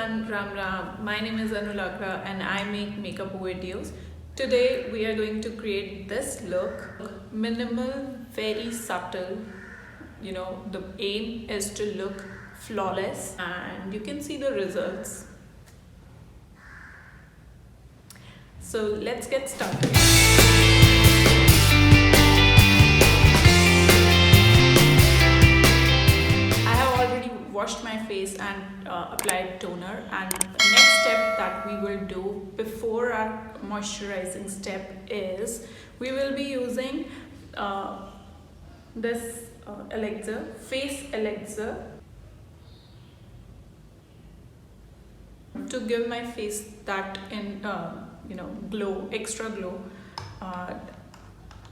everyone, Ram Ram. My name is Anulagra and I make makeup videos. Today we are going to create this look. Minimal, very subtle. The aim is to look flawless and you can see the results. So let's get started. Washed my face and applied toner, and next step that we will do before our moisturizing step is we will be using this elixir, face elixir, to give my face that glow, extra glow.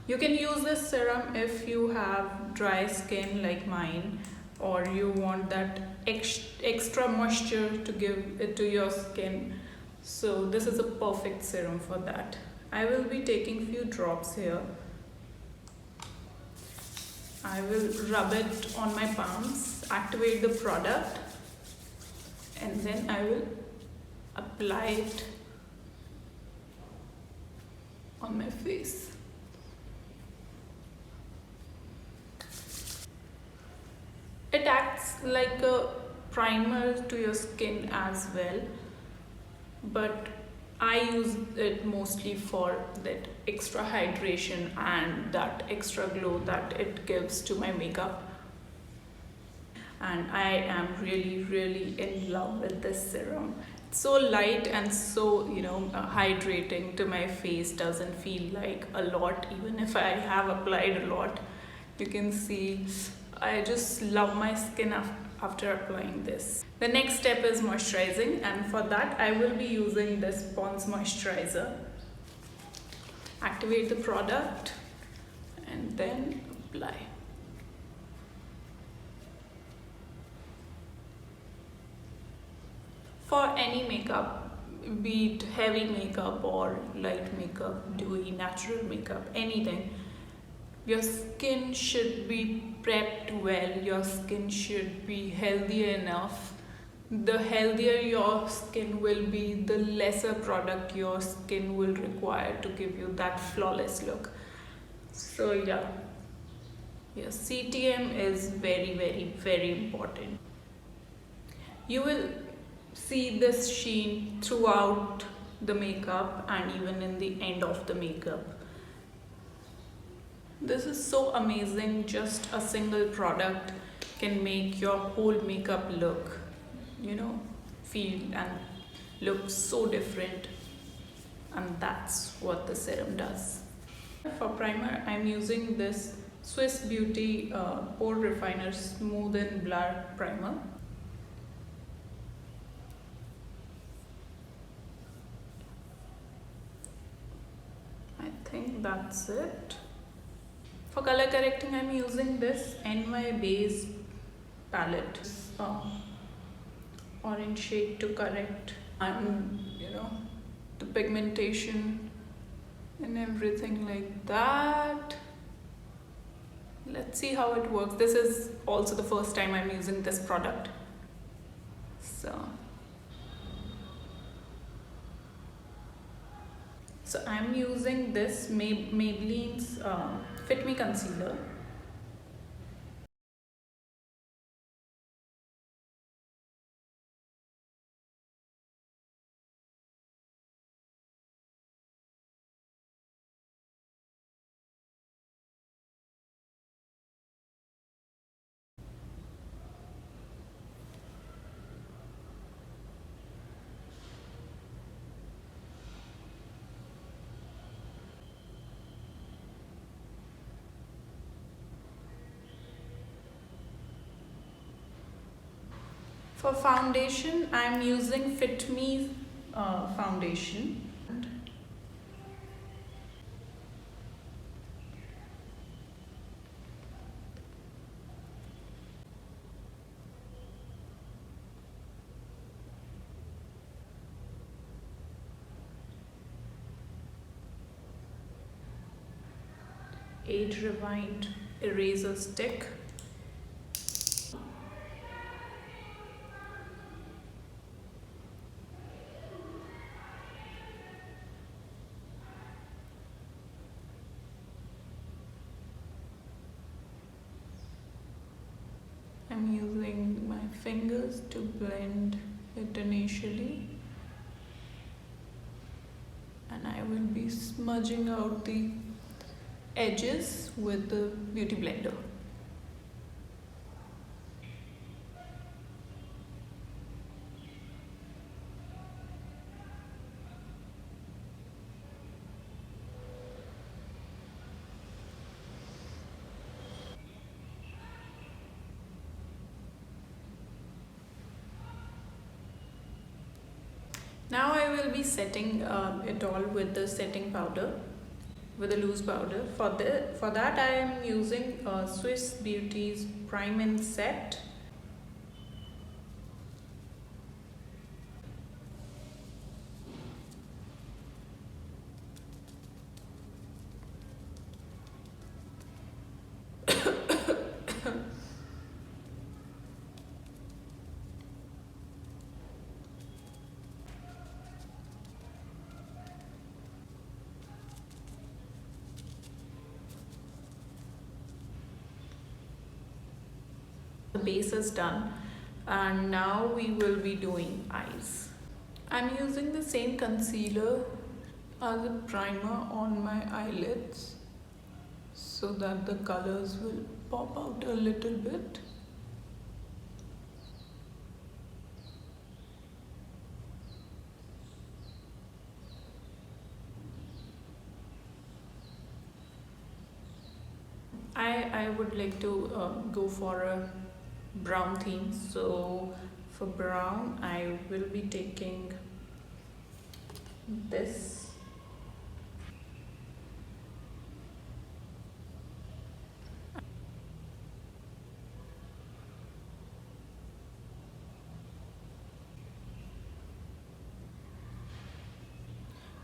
You can use this serum if you have dry skin like mine, or you want that extra moisture to give it to your skin. So this is a perfect serum for that. I will be taking few drops here. I will rub it on my palms, activate the product, and then I will apply it on my face. It acts like a primer to your skin as well, but I use it mostly for that extra hydration and that extra glow that it gives to my makeup. And I am really in love with this serum. It's so light and so hydrating to my face. Doesn't feel like a lot even if I have applied a lot. You can see I just love my skin after applying this. The next step is moisturizing, and for that I will be using this Pond's moisturizer. Activate the product and then apply. For any makeup, be it heavy makeup or light makeup, dewy, natural makeup, anything, your skin should be prepped well. Your skin should be healthy enough. The healthier your skin will be, the lesser product your skin will require to give you that flawless look. So yeah, your CTM is very important. You will see this sheen throughout the makeup and even in the end of the makeup. This is so amazing. Just a single product can make your whole makeup look, feel and look so different. And that's what the serum does. For primer, I'm using this Swiss Beauty Pore Refiner Smooth and Blur Primer. I think that's it. For color correcting, I'm using this NY Base palette, orange shade to correct and the pigmentation and everything like that. Let's see how it works. This is also the first time I'm using this product. So I'm using this Maybelline's Fit Me Concealer. For foundation, I'm using Fit Me foundation. Age Rewind eraser stick. fingers to blend it initially, and I will be smudging out the edges with the beauty blender. Now I will be setting it all with the setting powder, with a loose powder. For that I am using Swiss Beauty's Prime and Set. The base is done, and now we will be doing eyes. I'm using the same concealer as a primer on my eyelids so that the colors will pop out a little bit. I would like to go for a brown theme, so for brown I will be taking this.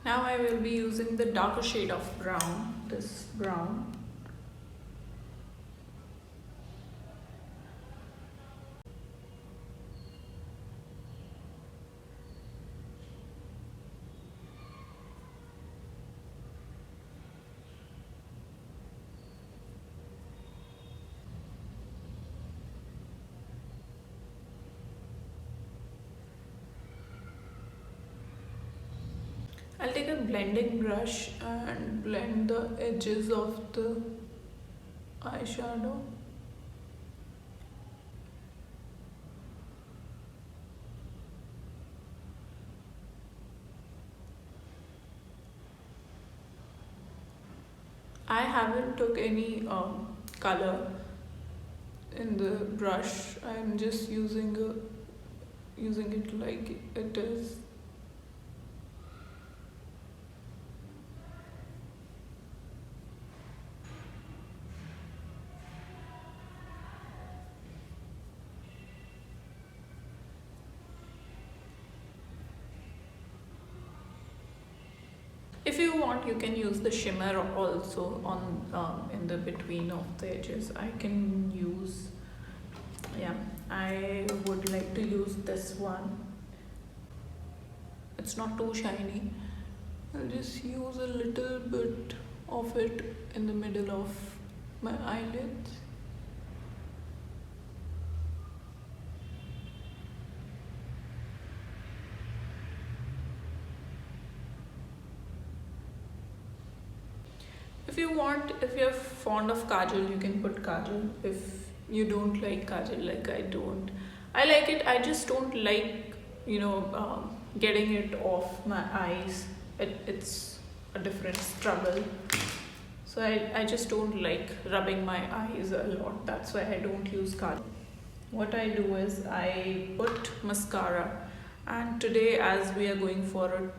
Now I will be using the darker shade of brown, this brown. I'll take a blending brush and blend the edges of the eyeshadow. I haven't took any color in the brush. I'm just using it like it is. If you want, you can use the shimmer also on in the between of the edges. I can use, yeah, I would like to use this one. It's not too shiny. I'll just use a little bit of it in the middle of my eyelids. If you want, if you're fond of kajal, you can put kajal. If you don't like kajal, like I don't, I like it. I just don't like, getting it off my eyes. It's a different struggle. So I just don't like rubbing my eyes a lot. That's why I don't use kajal. What I do is I put mascara, and today, as we are going for a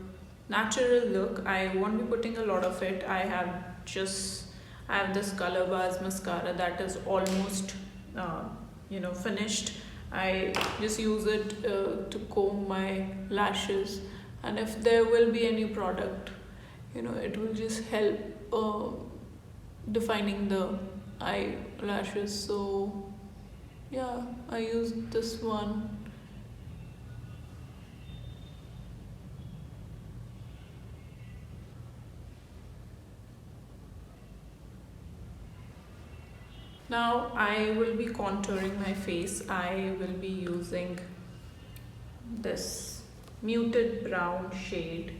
natural look, I won't be putting a lot of it. I have this Color Bars mascara that is almost finished. I just use it to comb my lashes, and if there will be any product, it will just help defining the eyelashes. So yeah, I use this one. Now I will be contouring my face. I will be using this muted brown shade,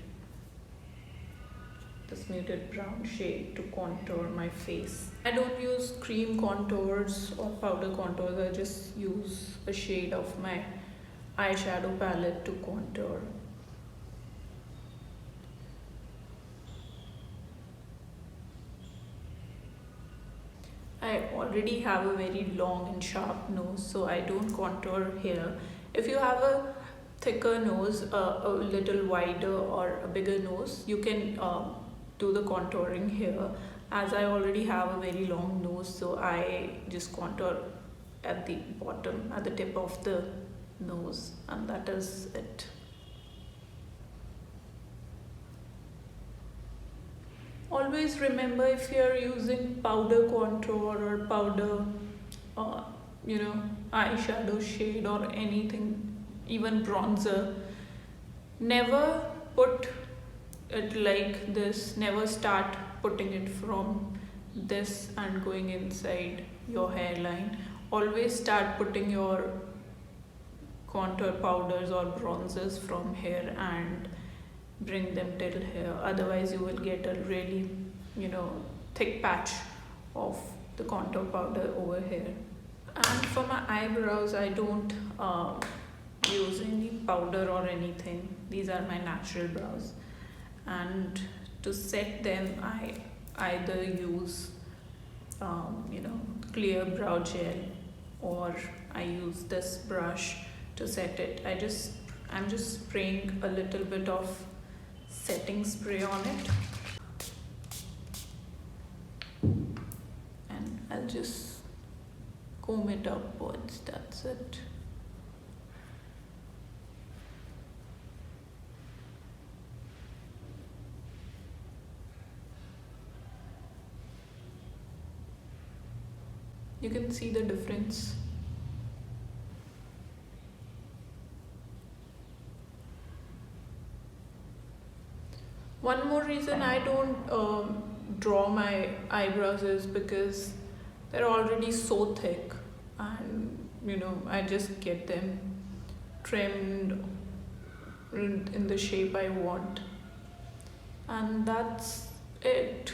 to contour my face. I don't use cream contours or powder contours. I just use a shade of my eyeshadow palette to contour. I already have a very long and sharp nose, so I don't contour here. If you have a thicker nose, a little wider or a bigger nose, you can do the contouring here. As I already have a very long nose, so I just contour at the bottom, at the tip of the nose, and that is it. Always remember, if you're using powder contour or powder uh, eyeshadow shade or anything, even bronzer, never put it like this. Never start putting it from this and going inside your hairline. Always start putting your contour powders or bronzers from here and bring them till here. Otherwise you will get a really thick patch of the contour powder over here. And for my eyebrows, I don't use any powder or anything. These are my natural brows, and to set them I either use clear brow gel, or I use this brush to set it. I'm just spraying a little bit of setting spray on it, and I'll just comb it upwards. That's it. You can see the difference. One more reason I don't draw my eyebrows is because they're already so thick, and I just get them trimmed in the shape I want, and that's it.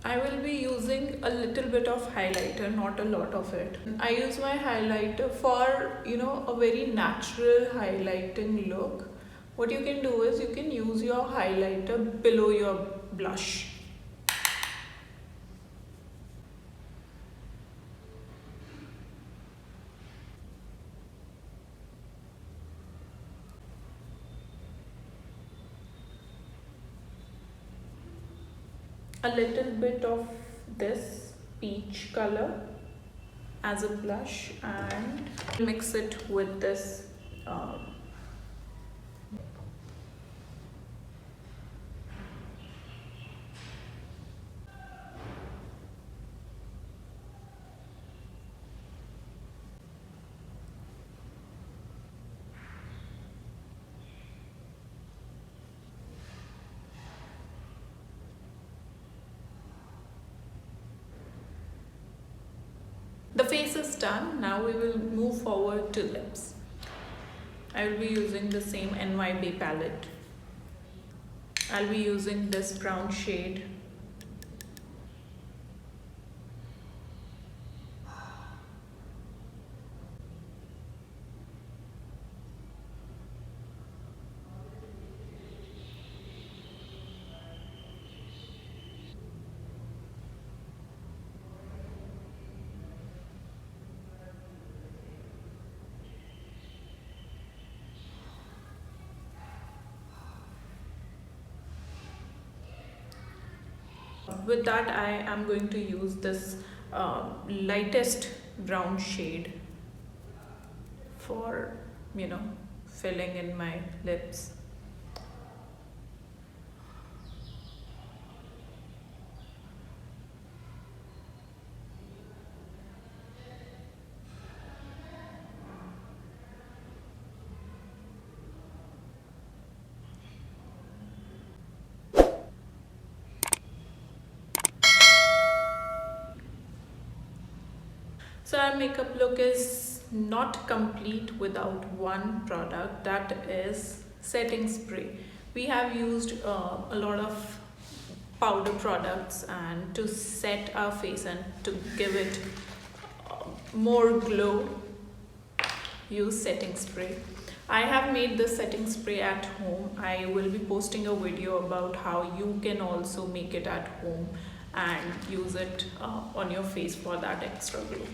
I will be using a little bit of highlighter, not a lot of it. I use my highlighter for a very natural highlighting look. What you can do is you can use your highlighter below your blush. A little bit of this peach color as a blush, and mix it with this The face is done. Now we will move forward to lips. I will be using the same NYB palette. I'll be using this brown shade. With that, I am going to use this lightest brown shade for filling in my lips. So our makeup look is not complete without one product, that is setting spray. We have used a lot of powder products and to set our face and to give it more glow, use setting spray. I have made this setting spray at home. I will be posting a video about how you can also make it at home and use it on your face for that extra glow.